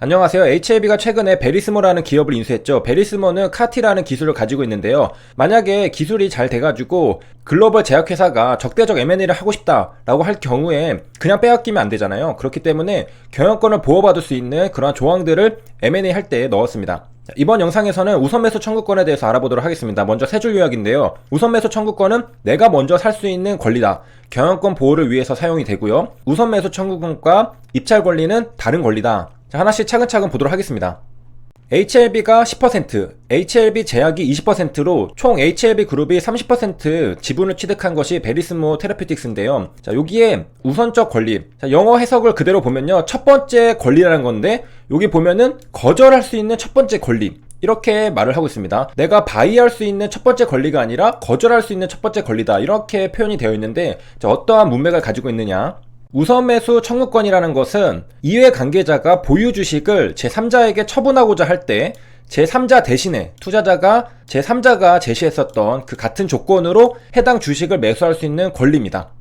안녕하세요. HLB가 최근에 베리스모라는 기업을 인수했죠. 베리스모는 카티라는 기술을 가지고 있는데요. 만약에 기술이 잘 돼가지고 글로벌 제약회사가 적대적 M&A를 하고 싶다라고 할 경우에 그냥 빼앗기면 안 되잖아요. 그렇기 때문에 경영권을 보호받을 수 있는 그러한 조항들을 M&A 할 때 넣었습니다. 이번 영상에서는 우선 매수 청구권에 대해서 알아보도록 하겠습니다. 먼저 세 줄 요약인데요. 우선 매수 청구권은 내가 먼저 살 수 있는 권리다. 경영권 보호를 위해서 사용이 되고요. 우선 매수 청구권과 입찰 권리는 다른 권리다. 자, 하나씩 차근차근 보도록 하겠습니다. HLB가 10%, HLB 제약이 20%로 총 HLB 그룹이 30% 지분을 취득한 것이 베리스모 테라퓨틱스인데요. 자, 여기에 우선적 권리. 자, 영어 해석을 그대로 보면요. 첫 번째 권리라는 건데, 여기 보면은 거절할 수 있는 첫 번째 권리. 이렇게 말을 하고 있습니다. 내가 바이할 수 있는 첫 번째 권리가 아니라 거절할 수 있는 첫 번째 권리다. 이렇게 표현이 되어 있는데, 자, 어떠한 문맥을 가지고 있느냐. 우선 매수 청구권이라는 것은 이외 관계자가 보유 주식을 제3자에게 처분하고자 할 때 제3자 대신에 투자자가 제3자가 제시했었던 그 같은 조건으로 해당 주식을 매수할 수 있는 권리입니다.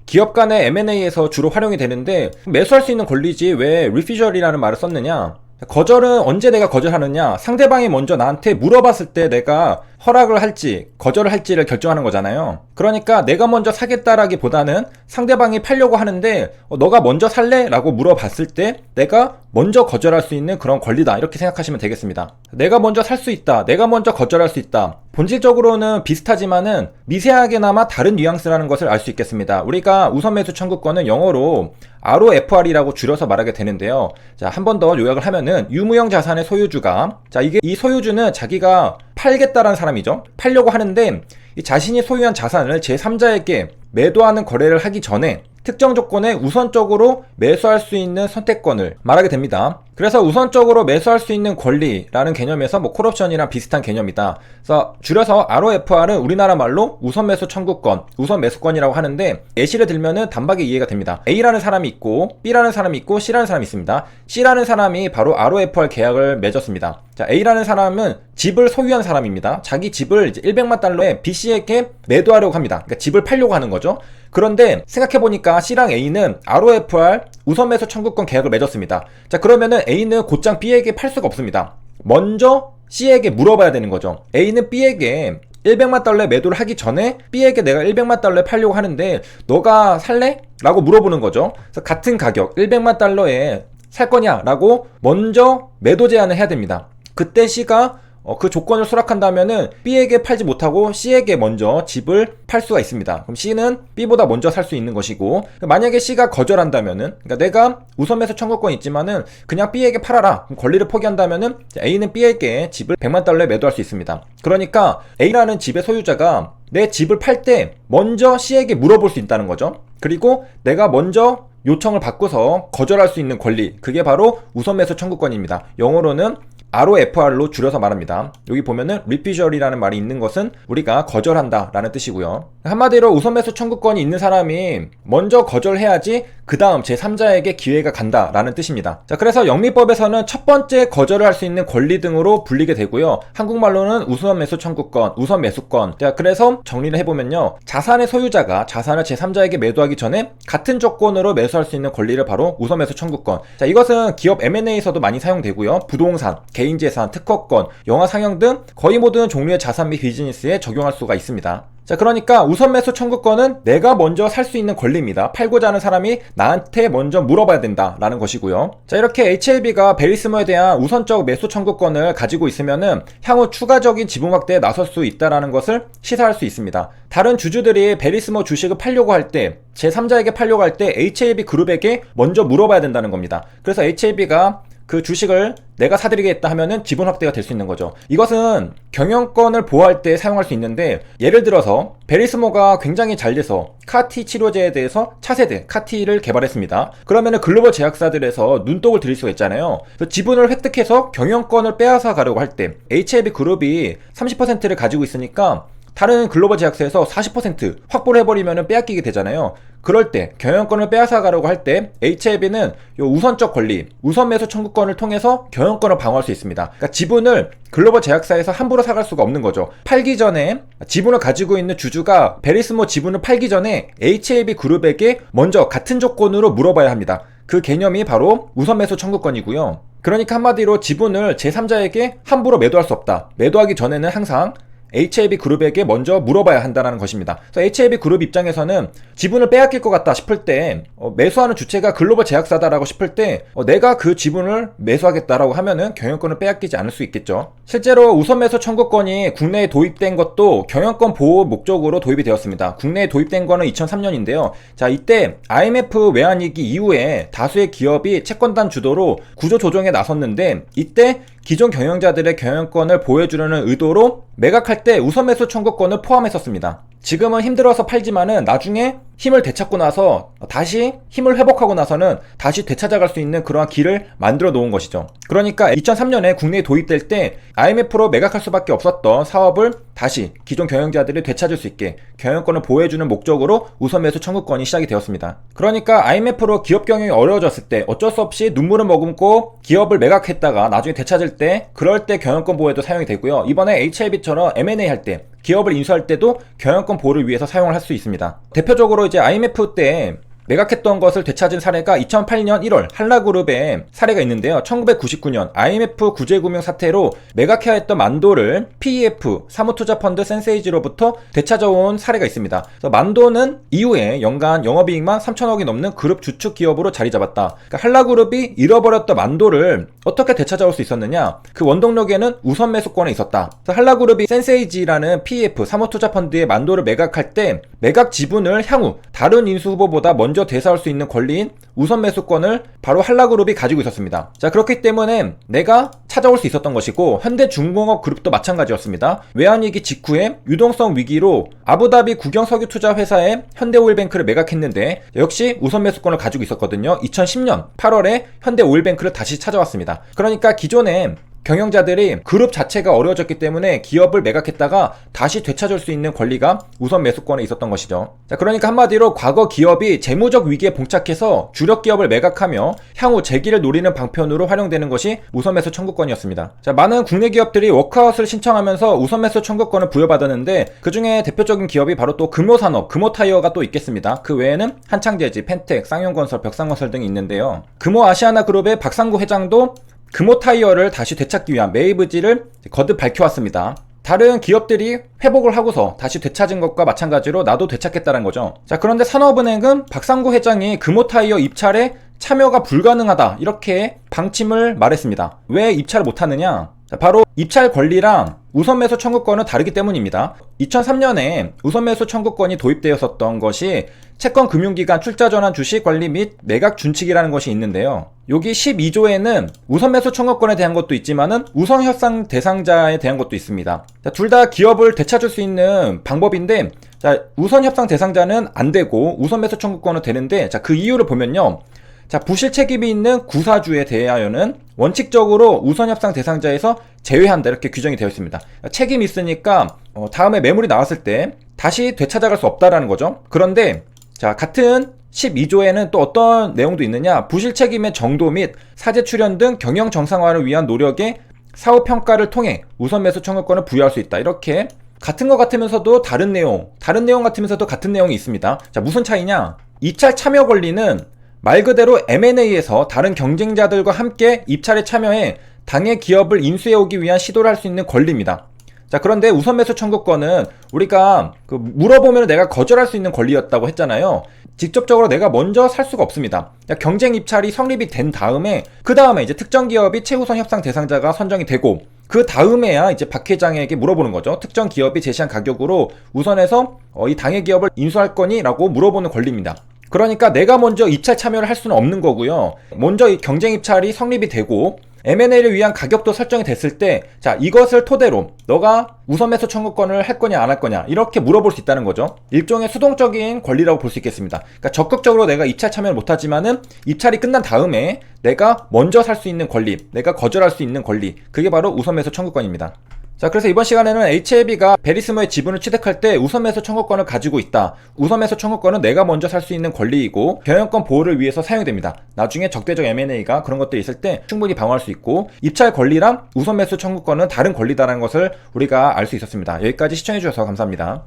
기업 간의 M&A에서 주로 활용이 되는데 매수할 수 있는 권리지 왜 리피저리라는 말을 썼느냐. 거절은 언제 내가 거절하느냐. 상대방이 먼저 나한테 물어봤을 때 내가 허락을 할지 거절을 할지를 결정하는 거잖아요. 그러니까 내가 먼저 사겠다라기보다는 상대방이 팔려고 하는데 너가 먼저 살래? 라고 물어봤을 때 내가 먼저 거절할 수 있는 그런 권리다. 이렇게 생각하시면 되겠습니다. 내가 먼저 살 수 있다. 내가 먼저 거절할 수 있다. 본질적으로는 비슷하지만은 미세하게나마 다른 뉘앙스라는 것을 알 수 있겠습니다. 우리가 우선 매수 청구권은 영어로 ROFR이라고 줄여서 말하게 되는데요. 자, 한 번 더 요약을 하면은 유무형 자산의 소유주가, 자, 이 소유주는 자기가 팔겠다라는 사람이죠. 팔려고 하는데 이 자신이 소유한 자산을 제3자에게 매도하는 거래를 하기 전에 특정 조건에 우선적으로 매수할 수 있는 선택권을 말하게 됩니다. 그래서 우선적으로 매수할 수 있는 권리라는 개념에서 콜옵션이랑 비슷한 개념이다. 그래서 줄여서 ROFR은 우리나라 말로 우선 매수 청구권, 우선 매수권이라고 하는데 예시를 들면은 단박에 이해가 됩니다. A라는 사람이 있고 B라는 사람이 있고 C라는 사람이 있습니다. C라는 사람이 바로 ROFR 계약을 맺었습니다. 자, A라는 사람은 집을 소유한 사람입니다. 자기 집을 이제 100만 달러에 B씨에게 매도하려고 합니다. 그러니까 집을 팔려고 하는 거죠. 그런데 생각해보니까 C랑 A는 ROFR 우선 매수 청구권 계약을 맺었습니다. 자, 그러면은 A는 곧장 B에게 팔 수가 없습니다. 먼저 C에게 물어봐야 되는 거죠. A는 B에게 100만 달러에 매도를 하기 전에 B에게 내가 100만 달러에 팔려고 하는데 너가 살래? 라고 물어보는 거죠. 그래서 같은 가격 100만 달러에 살 거냐? 라고 먼저 매도 제안을 해야 됩니다. 그때 C가 그 조건을 수락한다면은 B에게 팔지 못하고 C에게 먼저 집을 팔 수가 있습니다. 그럼 C는 B보다 먼저 살 수 있는 것이고, 만약에 C가 거절한다면은, 그러니까 내가 우선 매수 청구권이 있지만은 그냥 B에게 팔아라. 그럼 권리를 포기한다면은 A는 B에게 집을 100만 달러에 매도할 수 있습니다. 그러니까 A라는 집의 소유자가 내 집을 팔 때 먼저 C에게 물어볼 수 있다는 거죠. 그리고 내가 먼저 요청을 받고서 거절할 수 있는 권리, 그게 바로 우선 매수 청구권입니다. 영어로는 ROFR로 줄여서 말합니다. 여기 보면은 refusal이라는 말이 있는 것은 우리가 거절한다 라는 뜻이고요. 한마디로 우선 매수 청구권이 있는 사람이 먼저 거절해야지 그 다음 제3자에게 기회가 간다 라는 뜻입니다. 자, 그래서 영미법에서는 첫 번째 거절을 할 수 있는 권리 등으로 불리게 되고요. 한국말로는 우선 매수 청구권, 우선 매수권. 자, 그래서 정리를 해보면요. 자산의 소유자가 자산을 제3자에게 매도하기 전에 같은 조건으로 매수할 수 있는 권리를 바로 우선 매수 청구권. 자, 이것은 기업 M&A에서도 많이 사용되고요. 부동산, 개인재산, 특허권, 영화 상영 등 거의 모든 종류의 자산 및 비즈니스에 적용할 수가 있습니다. 자, 그러니까 우선 매수 청구권은 내가 먼저 살 수 있는 권리입니다. 팔고자 하는 사람이 나한테 먼저 물어봐야 된다라는 것이고요. 자, 이렇게 HLB가 베리스모에 대한 우선적 매수 청구권을 가지고 있으면은 향후 추가적인 지분 확대에 나설 수 있다라는 것을 시사할 수 있습니다. 다른 주주들이 베리스모 주식을 팔려고 할 때, 제3자에게 팔려고 할 때 HLB 그룹에게 먼저 물어봐야 된다는 겁니다. 그래서 HLB가 그 주식을 내가 사드리겠다 하면은 지분 확대가 될 수 있는 거죠. 이것은 경영권을 보호할 때 사용할 수 있는데, 예를 들어서 베리스모가 굉장히 잘 돼서 카티 치료제에 대해서 차세대 카티를 개발했습니다. 그러면은 글로벌 제약사들에서 눈독을 들일 수가 있잖아요. 그래서 지분을 획득해서 경영권을 빼앗아 가려고 할 때 HLB 그룹이 30%를 가지고 있으니까 다른 글로벌 제약사에서 40% 확보를 해버리면 빼앗기게 되잖아요. 그럴 때 경영권을 빼앗아 가려고 할 때 HLB는 요 우선적 권리, 우선 매수 청구권을 통해서 경영권을 방어할 수 있습니다. 그러니까 지분을 글로벌 제약사에서 함부로 사갈 수가 없는 거죠. 팔기 전에 지분을 가지고 있는 주주가 베리스모 지분을 팔기 전에 HLB 그룹에게 먼저 같은 조건으로 물어봐야 합니다. 그 개념이 바로 우선 매수 청구권이고요. 그러니까 한마디로 지분을 제3자에게 함부로 매도할 수 없다. 매도하기 전에는 항상 HLB 그룹에게 먼저 물어봐야 한다는 것입니다. 그래서 HLB 그룹 입장에서는 지분을 빼앗길 것 같다 싶을 때 매수하는 주체가 글로벌 제약사다라고 싶을 때 내가 그 지분을 매수하겠다라고 하면은 경영권을 빼앗기지 않을 수 있겠죠. 실제로 우선 매수 청구권이 국내에 도입된 것도 경영권 보호 목적으로 도입이 되었습니다. 국내에 도입된 거는 2003년인데요. 자, 이때 IMF 외환위기 이후에 다수의 기업이 채권단 주도로 구조 조정에 나섰는데 이때 기존 경영자들의 경영권을 보호해주려는 의도로 매각할 때 우선 매수 청구권을 포함했었습니다. 지금은 힘들어서 팔지만은 나중에 힘을 되찾고 나서 다시 힘을 회복하고 나서는 다시 되찾아갈 수 있는 그러한 길을 만들어 놓은 것이죠. 그러니까 2003년에 국내에 도입될 때 IMF로 매각할 수밖에 없었던 사업을 다시 기존 경영자들이 되찾을 수 있게 경영권을 보호해주는 목적으로 우선 매수 청구권이 시작이 되었습니다. 그러니까 IMF로 기업 경영이 어려워졌을 때 어쩔 수 없이 눈물을 머금고 기업을 매각했다가 나중에 되찾을 때 그럴 때 경영권 보호에도 사용이 되고요. 이번에 HLB처럼 M&A 할 때 기업을 인수할 때도 경영권 보호를 위해서 사용을 할 수 있습니다. 대표적으로 이제 IMF 때 매각했던 것을 되찾은 사례가 2008년 1월 한라그룹의 사례가 있는데요. 1999년 IMF 구제금융 사태로 매각해야 했던 만도를 PEF 사무투자펀드 센세이지로부터 되찾아온 사례가 있습니다. 그래서 만도는 이후에 연간 영업이익만 3천억이 넘는 그룹 주축 기업으로 자리 잡았다. 그러니까 한라그룹이 잃어버렸던 만도를 어떻게 되찾아올 수 있었느냐? 그 원동력에는 우선 매수권에 있었다. 그래서 한라그룹이 센세이지라는 PEF 사무투자펀드의 만도를 매각할 때 매각 지분을 향후 다른 인수 후보보다 먼저 대사할 수 있는 권리인 우선 매수권을 바로 한라그룹이 가지고 있었습니다. 자, 그렇기 때문에 내가 찾아올 수 있었던 것이고 현대중공업 그룹도 마찬가지였습니다. 외환위기 직후에 유동성 위기로 아부다비 국영석유투자회사의 현대오일뱅크를 매각했는데 역시 우선 매수권을 가지고 있었거든요. 2010년 8월에 현대오일뱅크를 다시 찾아왔습니다. 그러니까 기존에 경영자들이 그룹 자체가 어려워졌기 때문에 기업을 매각했다가 다시 되찾을 수 있는 권리가 우선 매수권에 있었던 것이죠. 자, 그러니까 한마디로 과거 기업이 재무적 위기에 봉착해서 주력 기업을 매각하며 향후 재기를 노리는 방편으로 활용되는 것이 우선 매수 청구권이었습니다. 자, 많은 국내 기업들이 워크아웃을 신청하면서 우선 매수 청구권을 부여받았는데 그 중에 대표적인 기업이 바로 또 금호산업, 금호타이어가 또 있겠습니다. 그 외에는 한창재지, 펜텍, 쌍용건설, 벽상건설 등이 있는데요. 금호아시아나그룹의 박상구 회장도 금호타이어를 다시 되찾기 위한 매입의지를 거듭 밝혀왔습니다. 다른 기업들이 회복을 하고서 다시 되찾은 것과 마찬가지로 나도 되찾겠다는 거죠. 자, 그런데 산업은행은 박상구 회장이 금호타이어 입찰에 참여가 불가능하다 이렇게 방침을 말했습니다. 왜 입찰을 못하느냐? 자, 바로 입찰 권리랑 우선 매수 청구권은 다르기 때문입니다. 2003년에 우선 매수 청구권이 도입되었었던 것이 채권 금융기관 출자 전환 주식 관리 및 매각 준칙이라는 것이 있는데요. 여기 12조에는 우선 매수 청구권에 대한 것도 있지만은 우선 협상 대상자에 대한 것도 있습니다. 둘 다 기업을 되찾을 수 있는 방법인데, 자, 우선 협상 대상자는 안 되고 우선 매수 청구권은 되는데, 자, 그 이유를 보면요. 자, 부실 책임이 있는 구사주에 대하여는 원칙적으로 우선 협상 대상자에서 제외한다 이렇게 규정이 되어 있습니다. 책임이 있으니까 다음에 매물이 나왔을 때 다시 되찾아갈 수 없다라는 거죠. 그런데 자, 같은 12조에는 또 어떤 내용도 있느냐? 부실 책임의 정도 및 사재 출현 등 경영 정상화를 위한 노력에 사후 평가를 통해 우선 매수 청구권을 부여할 수 있다. 이렇게 같은 것 같으면서도 다른 내용 같으면서도 같은 내용이 있습니다. 자, 무슨 차이냐? 입찰 참여 권리는 말 그대로 M&A에서 다른 경쟁자들과 함께 입찰에 참여해 당의 기업을 인수해오기 위한 시도를 할 수 있는 권리입니다. 자, 그런데 우선 매수 청구권은 우리가 물어보면 내가 거절할 수 있는 권리였다고 했잖아요. 직접적으로 내가 먼저 살 수가 없습니다. 경쟁 입찰이 성립이 된 다음에 그 다음에 이제 특정 기업이 최우선 협상 대상자가 선정이 되고 그 다음에야 이제 박 회장에게 물어보는 거죠. 특정 기업이 제시한 가격으로 우선해서 이 당의 기업을 인수할 거니? 라고 물어보는 권리입니다. 그러니까 내가 먼저 입찰 참여를 할 수는 없는 거고요. 먼저 이 경쟁 입찰이 성립이 되고 M&A를 위한 가격도 설정이 됐을 때, 자, 이것을 토대로 너가 우선 매수 청구권을 할 거냐 안 할 거냐 이렇게 물어볼 수 있다는 거죠. 일종의 수동적인 권리라고 볼 수 있겠습니다. 그러니까 적극적으로 내가 입찰 참여를 못하지만은 입찰이 끝난 다음에 내가 먼저 살 수 있는 권리, 내가 거절할 수 있는 권리, 그게 바로 우선 매수 청구권입니다. 자, 그래서 이번 시간에는 HLB가 베리스모의 지분을 취득할 때 우선 매수 청구권을 가지고 있다. 우선 매수 청구권은 내가 먼저 살 수 있는 권리이고 경영권 보호를 위해서 사용됩니다. 나중에 적대적 M&A가 그런 것들이 있을 때 충분히 방어할 수 있고 입찰 권리랑 우선 매수 청구권은 다른 권리다라는 것을 우리가 알 수 있었습니다. 여기까지 시청해주셔서 감사합니다.